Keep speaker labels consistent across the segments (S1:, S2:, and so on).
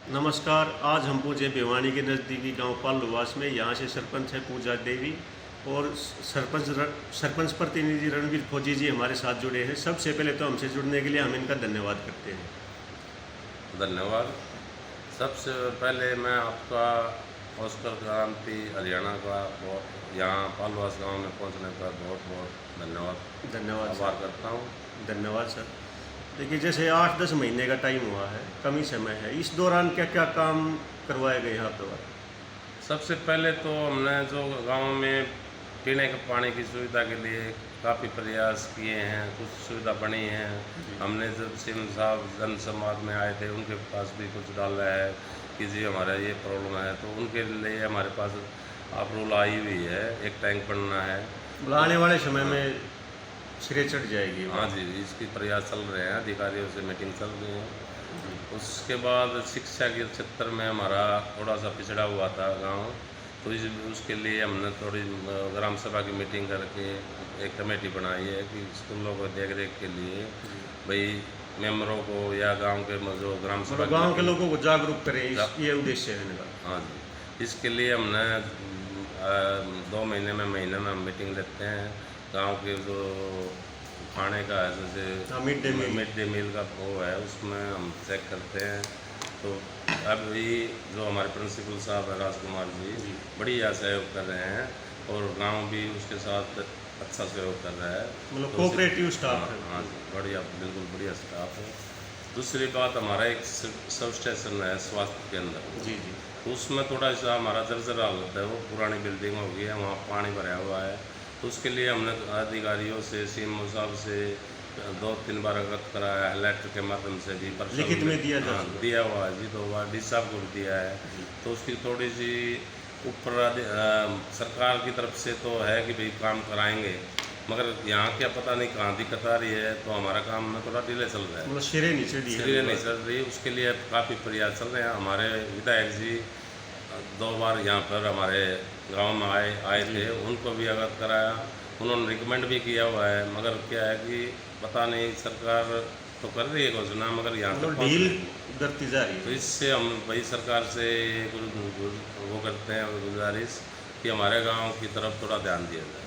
S1: नमस्कार। आज हम पहुँचे भिवानी के नज़दीकी गांव पालुवास में। यहाँ से सरपंच है पूजा देवी और सरपंच प्रतिनिधि रणवीर फौजी जी हमारे साथ जुड़े हैं। सबसे पहले तो हमसे जुड़ने के लिए हम इनका धन्यवाद करते हैं।
S2: धन्यवाद। सबसे पहले मैं आपका ऑस्कर क्रांति हरियाणा का यहाँ पालवास गांव में पहुंचने का बहुत बहुत
S1: धन्यवाद
S2: आभार
S1: सर।
S2: करता हूं।
S1: धन्यवाद सर। देखिए, जैसे 8-10 महीने का टाइम हुआ है, कम ही समय है, इस दौरान क्या क्या काम करवाए गए हैं आप द्वारा?
S2: सबसे पहले तो हमने जो गांव में पीने के पानी की सुविधा के लिए काफ़ी प्रयास किए हैं, कुछ सुविधा बनी है। हमने जब सीएम साहब जन संवाद में आए थे उनके पास भी कुछ डाला है कि जी हमारा ये प्रॉब्लम है, तो उनके लिए हमारे पास अप्रूवल आई हुई है, एक टैंक बनना है।
S1: मतलब आने वाले समय में सिरे चढ़ जाएगी।
S2: हाँ जी, इसकी प्रयास चल रहे हैं, अधिकारियों से मीटिंग चल रही है। उसके बाद शिक्षा के क्षेत्र में हमारा थोड़ा सा पिछड़ा हुआ था गांव, तो उसके लिए हमने थोड़ी ग्राम सभा की मीटिंग करके एक कमेटी बनाई है कि स्कूलों को देख रेख के लिए भाई मेंबरों को या गांव के जो ग्राम सभा
S1: मतलब गांव के लोगों को जागरूक करें, ये उद्देश्य है इनका।
S2: हाँ जी, इसके लिए हमने 2 महीने में हम मीटिंग लेते हैं। गांव के जो खाने का है, जैसे मिड डे मील का वो है, उसमें हम चेक करते हैं। तो अभी जो हमारे प्रिंसिपल साहब है राजकुमार जी, बढ़िया सहयोग कर रहे हैं और गांव भी उसके साथ अच्छा सहयोग कर रहा है।
S1: मतलब
S2: तो
S1: कोऑपरेटिव स्टाफ है।
S2: हाँ जी, बढ़िया, बिल्कुल बढ़िया स्टाफ है। दूसरी बात, हमारा एक सब स्टेशन है स्वास्थ्य केंद्र,
S1: जी जी।
S2: उसमें थोड़ा सा हमारा जर्जर हालत है, वो पुरानी बिल्डिंग हो गई है, वहाँ पानी भरा हुआ है। तो उसके लिए हमने अधिकारियों से, सीएमओ साहब से 2-3 बार अवगत कराया है, लेटर के माध्यम से भी
S1: लिखित में दिया जा चुका है।
S2: दिया हुआ है जी, 2 बार डी साहब को भी दिया है। तो उसकी थोड़ी सी ऊपर सरकार की तरफ से तो है कि भाई काम कराएंगे, मगर यहाँ क्या पता नहीं कहाँ दिक्कत आ रही है, तो हमारा काम में थोड़ा डिले चल रहा है,
S1: मतलब सिरे नीचे दिए
S2: सीढ़ियाँ नहीं चल रही। उसके लिए काफ़ी प्रयास चल रहे हैं। हमारे विधायक जी 2 बार यहाँ पर हमारे गांव में आए थे, उनको भी अवगत कराया, उन्होंने रिकमेंड भी किया हुआ है, मगर क्या है कि पता नहीं, सरकार तो कर रही है घोषणा, मगर यहाँ तक
S1: मतलब ढील करती जा रही
S2: तो
S1: है।
S2: इससे हम वही सरकार से वो करते हैं गुजारिश कि हमारे गांव की तरफ थोड़ा ध्यान दिया जाए।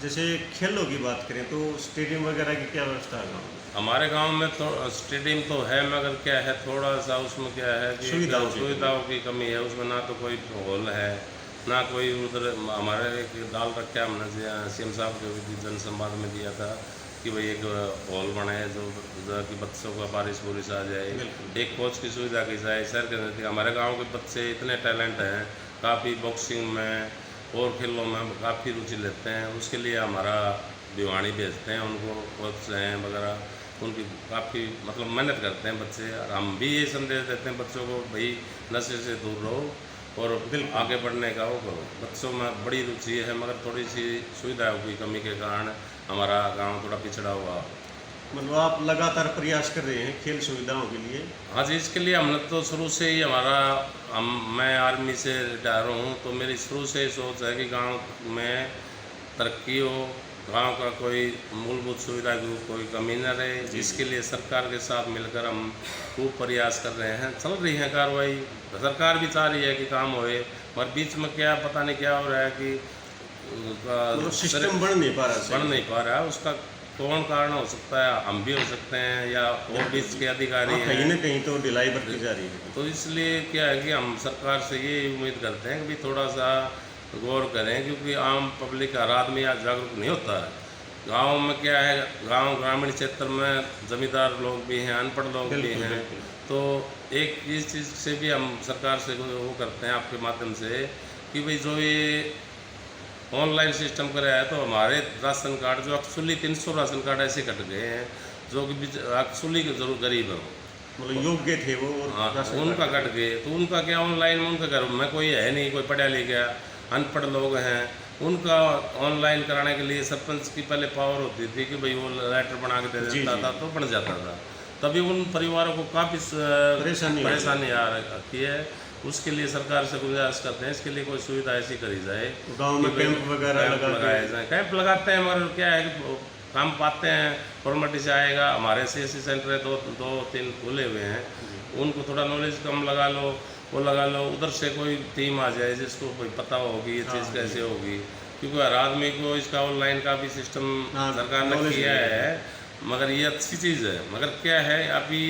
S1: जैसे खेलों की बात करें तो स्टेडियम वगैरह की क्या व्यवस्था है गाँव में?
S2: हमारे गांव में तो स्टेडियम तो है, मगर क्या है थोड़ा सा उसमें क्या है कि सुविधाओं की कमी है। उसमें ना तो कोई हॉल है, ना कोई उधर हमारे एक डाल रखा है, हमने सीएम साहब को भी जन संवाद में दिया था कि भाई एक हॉल बने जो कि बच्चों का बारिश बुरिश आ जाए, एक कोच की सुविधा की जाए। शहर के नज़दीक हमारे गाँव के बच्चे इतने टैलेंट हैं, काफ़ी बॉक्सिंग में और खेलों में काफ़ी रुचि लेते हैं, उसके लिए हमारा भिवानी भेजते हैं उनको, कोच हैं वगैरह, उनकी काफ़ी मतलब मेहनत करते हैं बच्चे। और हम भी ये संदेश देते हैं बच्चों को, भाई नशे से दूर रहो और आगे बढ़ने का वो करो। बच्चों में बड़ी रुचि है, मगर थोड़ी सी सुविधाओं की कमी के कारण हमारा गांव थोड़ा पिछड़ा हुआ।
S1: मतलब आप लगातार प्रयास कर रहे हैं खेल सुविधाओं के लिए?
S2: हाँ जी, इसके लिए हमने तो शुरू से ही मैं आर्मी से रिटायर हूँ, तो मेरी शुरू से ही सोच है कि गांव में तरक्की हो, गांव का कोई मूलभूत सुविधा की कोई कमी न रहे। जिसके लिए सरकार के साथ मिलकर हम खूब प्रयास कर रहे हैं, चल रही है कार्रवाई। सरकार भी चाह रही है कि काम होए, पर बीच में क्या पता नहीं क्या हो रहा है कि
S1: सिस्टम बढ़ नहीं पा रहा
S2: है। उसका कौन कारण हो सकता है, हम भी हो सकते हैं या और बीच के अधिकारी हैं,
S1: कहीं ना कहीं तो ढिलाई बढ़ती जा रही है।
S2: तो इसलिए क्या है कि हम सरकार से ये उम्मीद करते हैं कि भी थोड़ा सा गौर करें, क्योंकि आम पब्लिक हर आदमी आज जागरूक नहीं होता है। गांव में क्या है, गांव ग्रामीण क्षेत्र में जमींदार लोग भी हैं, अनपढ़ लोग भी हैं, तो एक इस चीज़ से भी हम सरकार से वो करते हैं आपके माध्यम से कि भाई जो ये ऑनलाइन सिस्टम कराया है, तो हमारे राशन कार्ड जो एक्चुअली 300 राशन कार्ड ऐसे कट गए हैं जो कि एक्चुअली जरूर गरीब हैं,
S1: मतलब योग्य थे वो,
S2: हाँ उनका कट गए। तो उनका क्या ऑनलाइन, उनका घर में कोई है नहीं, कोई पढ़ा लिखा अनपढ़ लोग हैं, उनका ऑनलाइन कराने के लिए सरपंच की पहले पावर होती थी कि भाई वो लेटर बना के दे देता था तो बन जाता था। तभी उन परिवारों को काफ़ी परेशानी आ रखी है। उसके लिए सरकार से गुजारिश करते हैं, इसके लिए कोई सुविधा ऐसी करी जाए,
S1: गांव में कैंप वगैरह
S2: लगाए जाए। कैंप लगाते हैं, मगर क्या है कि काम पाते हैं, फॉर्मेलिटी से आएगा। हमारे CSC सेंटर है, 2-3 खुले हुए हैं, उनको थोड़ा नॉलेज कम लगा लो, वो लगा लो, उधर से कोई टीम आ जाए जिसको कोई पता होगी ये चीज़ कैसे होगी, क्योंकि हर आदमी को इसका ऑनलाइन का भी सिस्टम सरकार ने किया है, मगर ये अच्छी चीज़ है। मगर क्या है अभी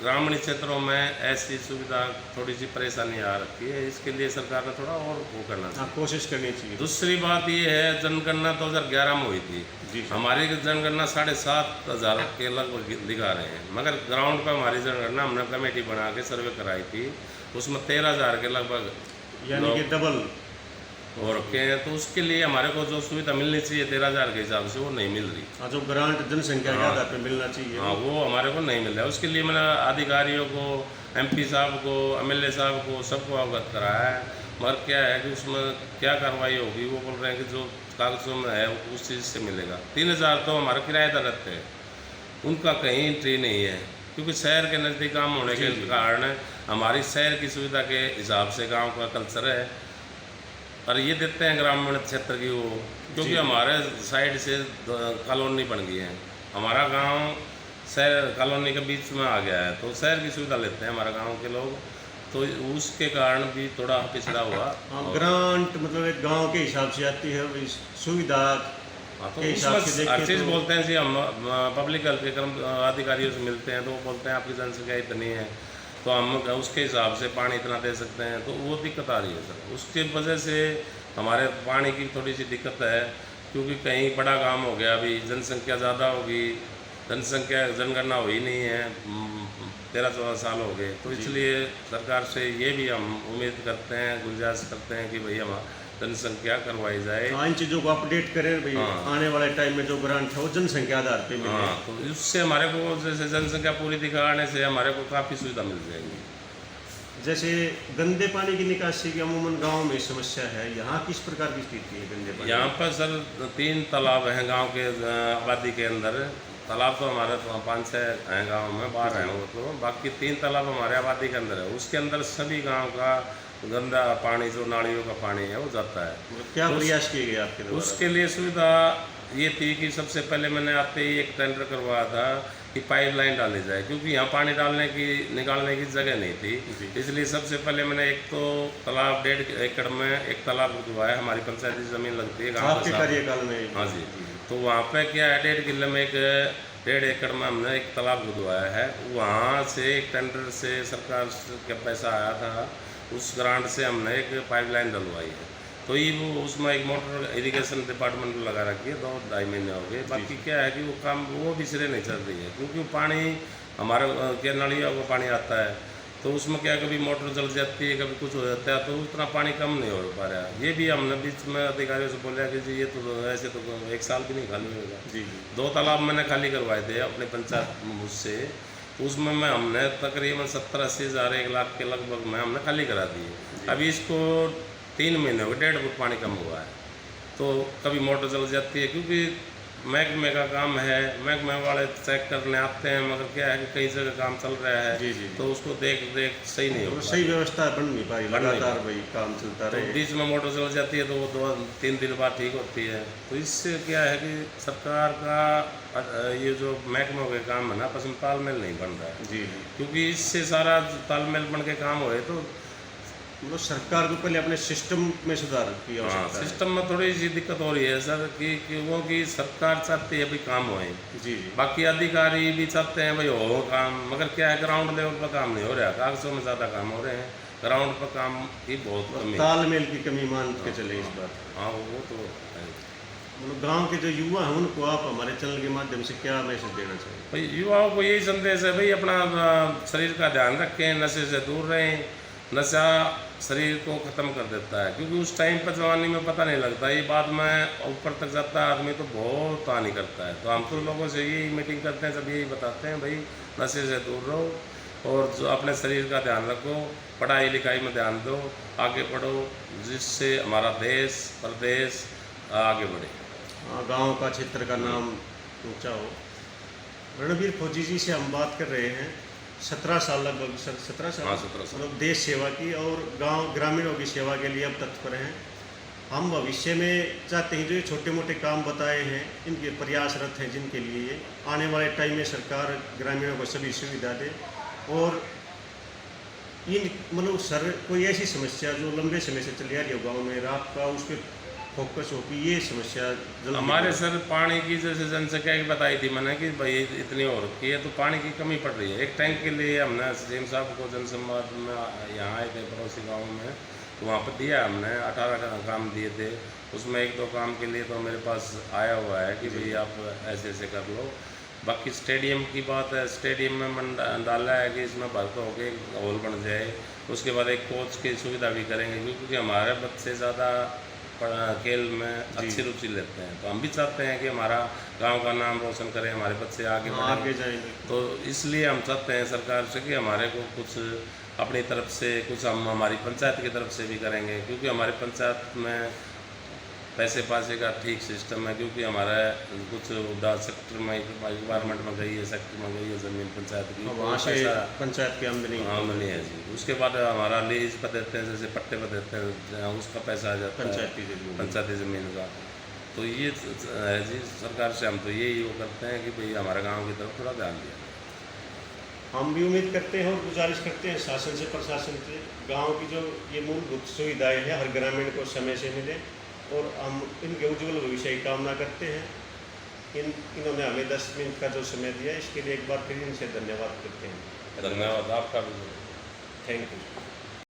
S2: ग्रामीण क्षेत्रों में ऐसी सुविधा थोड़ी सी परेशानी आ रखी है, इसके लिए सरकार ने थोड़ा और वो करना चाहिए,
S1: कोशिश करनी चाहिए।
S2: दूसरी बात ये है जनगणना 2011 में हुई थी, हमारी जनगणना 7,500 के लगभग दिखा रहे हैं, मगर ग्राउंड पर हमारी जनगणना हमने कमेटी बना के सर्वे कराई थी, उसमें 13,000 के लगभग
S1: यानी कि डबल
S2: हो रखे हैं। तो उसके लिए हमारे को जो सुविधा मिलनी चाहिए 13,000 के हिसाब से वो नहीं मिल रही।
S1: जो ग्रांट जनसंख्या के आधार पर मिलना चाहिए,
S2: हाँ, वो हमारे को नहीं मिल रहा है। उसके लिए मैंने अधिकारियों को, MP साहब को, MLA साहब को, सबको अवगत कराया है, मगर क्या है कि उसमें क्या कार्रवाई होगी, वो बोल रहे हैं कि जो कागजों में है उस चीज़ से मिलेगा। 3,000 तो हमारे किराएदार रहते हैं, उनका कहीं एंट्री नहीं है, क्योंकि शहर के नज़दीक काम होने के कारण हमारी शहर की सुविधा के हिसाब से गांव का कल्चर है, और ये देते हैं ग्रामीण क्षेत्र की वो, क्योंकि हमारे साइड से कॉलोनी बन गई है, हमारा गांव शहर कॉलोनी के बीच में आ गया है, तो शहर की सुविधा लेते हैं हमारे गांव के लोग, तो उसके कारण भी थोड़ा पिछड़ा हुआ।
S1: ग्रांट मतलब एक गांव के हिसाब से आती है सुविधा,
S2: तो उसमें हर चीज़ बोलते हैं जी, हम पब्लिक हेल्थ के अधिकारियों से मिलते हैं तो वो बोलते हैं आपकी जनसंख्या इतनी है तो हम उसके हिसाब से पानी इतना दे सकते हैं, तो वो दिक्कत आ रही है सर। उसकी वजह से हमारे पानी की थोड़ी सी दिक्कत है, क्योंकि कहीं बड़ा काम हो गया, अभी जनसंख्या ज़्यादा होगी, जनगणना हुई नहीं है, 13-14 साल हो गए, तो इसलिए सरकार से ये भी हम उम्मीद करते हैं, गुजारिश करते हैं कि भाई हम जनसंख्या करवाई जाए,
S1: इन चीज़ों को अपडेट करें भाई। आने वाले टाइम में जो ग्रांट है वो जनसंख्या आधार पे मिले।
S2: तो इससे हमारे को जैसे जनसंख्या पूरी दिखाने से हमारे को काफ़ी सुविधा मिल जाएगी।
S1: जैसे गंदे पानी की निकासी की अमूमन गांव में समस्या है, यहाँ किस प्रकार की स्थिति है गंदे पानी?
S2: यहाँ पर सर 3 तालाब हैं गांव के आबादी के अंदर। तालाब तो हमारे 5-6 हैं गांव में, बाहर हैं वो, तो बाकी 3 तालाब हमारे आबादी के अंदर है। उसके अंदर सभी गांव का गंदा पानी, जो नालियों का पानी है, वो जाता है।
S1: क्या प्रयास किए गए आपके द्वारा?
S2: उसके लिए सुविधा ये थी कि सबसे पहले मैंने आते ही एक टेंडर करवाया था कि पाइपलाइन डाली जाए, क्योंकि यहाँ पानी निकालने की जगह नहीं थी, इसलिए सबसे पहले मैंने एक तो तालाब 1.5 एकड़ में एक तालाब खुदवाया, हमारी पंचायती ज़मीन लगती है गाँव
S1: के कार्यकाल में।
S2: हाँ जी, तो वहाँ पे क्या है 1.5 किले में 1.5 एकड़ में हमने एक तालाब खुदवाया है। वहाँ से एक टेंडर से सरकार का पैसा आया था, उस ग्रांट से हमने एक पाइपलाइन डलवाई है, तो ये वो उसमें एक मोटर इरिगेशन डिपार्टमेंट लगा रखी है, 2-2.5 महीने हो गए। बाकी क्या है कि वो काम वो भी सिरे नहीं चल रही है, क्योंकि पानी हमारे के नलियों का पानी आता है, तो उसमें क्या कभी मोटर जल जाती है, कभी कुछ हो जाता है, तो उतना पानी कम नहीं हो पा रहा है। ये भी हमने बीच में अधिकारियों से बोला कि जी ये तो ऐसे तो 1 साल भी नहीं खाली होगा। जी 2 तालाब मैंने खाली करवाए थे अपने पंचायत मुझसे, उसमें मैं हमने तकरीबन 70-80 हज़ार 1 लाख के लगभग में हमने खाली करा दिए। अभी इसको 3 महीने हो गए, 1.5 फुट पानी कम हुआ है, तो कभी मोटर चल जाती है, क्योंकि महकमे का काम है, महकमे वाले चेक करने आते हैं, मगर क्या है कि कई जगह काम चल रहा है, तो उसको देख सही नहीं हो,
S1: सही व्यवस्था बन नहीं पाई, लगातार भाई काम चलता रहे,
S2: तो बीच में मोटर चल जाती है तो वो 2-3 दिन बाद ठीक होती है। तो इससे क्या है कि सरकार का ये जो महकमों के काम है ना, आपस में तालमेल नहीं बन रहा है। जी, क्योंकि इससे सारा तालमेल बन के काम होए तो
S1: मतलब सरकार को पहले अपने सिस्टम में सुधार की आवश्यकता है।
S2: सिस्टम में थोड़ी सी दिक्कत हो रही है सर, कि वो कि सरकार चाहती है भाई काम होए, जी, बाकी अधिकारी भी चाहते हैं भाई हो काम, मगर क्या है ग्राउंड लेवल पर काम नहीं हो रहा, कागजों में ज़्यादा काम हो रहे हैं, ग्राउंड पर काम की बहुत कमी,
S1: तालमेल की कमी मान के चले इस बार।
S2: हाँ वो तो है।
S1: मतलब गांव के जो युवा हैं उनको आप हमारे चैनल के माध्यम से क्या मैसेज देना चाहिए?
S2: भाई युवाओं को यही संदेश है भाई अपना शरीर का ध्यान रखें, नशे से दूर रहें। नशा शरीर को ख़त्म कर देता है, क्योंकि उस टाइम पर जवानी में पता नहीं लगता, ये बाद में ऊपर तक जाता है आदमी तो बहुत हानि करता है। तो हम तो लोगों से यही मीटिंग करते हैं, सब यही बताते हैं भाई नशे से दूर रहो और जो अपने शरीर का ध्यान रखो, पढ़ाई लिखाई में ध्यान दो, आगे पढ़ो, जिससे हमारा देश प्रदेश आगे बढ़े,
S1: गांव का क्षेत्र का नाम ऊंचा हो। रणबीर फौजी जी से हम बात कर रहे हैं, 17 साल लगभग, 17 साल मतलब देश सेवा की और गांव ग्रामीणों की सेवा के लिए अब तत्पर हैं। हम भविष्य में चाहते हैं जो ये छोटे मोटे काम बताए हैं इनके प्रयासरत हैं, जिनके लिए आने वाले टाइम में सरकार ग्रामीणों को सभी सुविधा दे और इन मतलब सर कोई ऐसी समस्या जो लंबे समय से चली आ रही हो गाँव में, आपका उस पर फोकस हो कि ये समस्या जल्दी
S2: हमारे सर पानी की जैसे जनसंख्या की बताई थी मैंने कि भाई इतनी हो रखी है तो पानी की कमी पड़ रही है। एक टैंक के लिए हमने सीएम साहब को जनसंवाद में यहाँ आए थे पड़ोसी गाँव में, तो वहाँ पर दिया हमने 18 काम दिए थे, उसमें 1-2 काम के लिए तो मेरे पास आया हुआ है कि भाई आप ऐसे ऐसे कर लो। बाकी स्टेडियम की बात है, स्टेडियम में मन डाला है कि इसमें भर हो के हॉल बन जाए, उसके बाद एक कोच की सुविधा भी करेंगे क्योंकि हमारे बच्चे ज़्यादा खेल में अच्छी रुचि लेते हैं, तो हम भी चाहते हैं कि हमारा गांव का नाम रोशन करें, हमारे बच्चे आगे
S1: जाएंगे।
S2: तो इसलिए हम चाहते हैं सरकार से कि हमारे को कुछ अपनी तरफ से कुछ हम हमारी पंचायत की तरफ से भी करेंगे, क्योंकि हमारी पंचायत में पैसे पासे का ठीक सिस्टम है, क्योंकि हमारा कुछ उदार सेक्टर में गवर्नमेंट में गई है, सेक्टर में गई है ज़मीन पंचायत की,
S1: वहाँ से पंचायत की आमदनी
S2: है जी। उसके बाद हमारा लीज पर देते हैं, जैसे पट्टे पर देते हैं, उसका पैसा आ जाता है पंचायती ज़मीन का। तो ये है जी, सरकार से हम तो यही वो करते हैं कि भाई हमारे गाँव की तरफ थोड़ा ध्यान दिया।
S1: हम भी उम्मीद करते हैं और गुजारिश करते हैं शासन से, प्रशासन से, गांव की जो ये मूलभूत सुविधाएं हैं हर ग्रामीण को समय से मिले, और हम इनके उज्ज्वल भविष्य की कामना करते हैं। इन्होंने हमें 10 मिनट का जो समय दिया, इसके लिए एक बार फिर इनसे धन्यवाद करते हैं।
S2: धन्यवाद आपका भी।
S1: Thank you.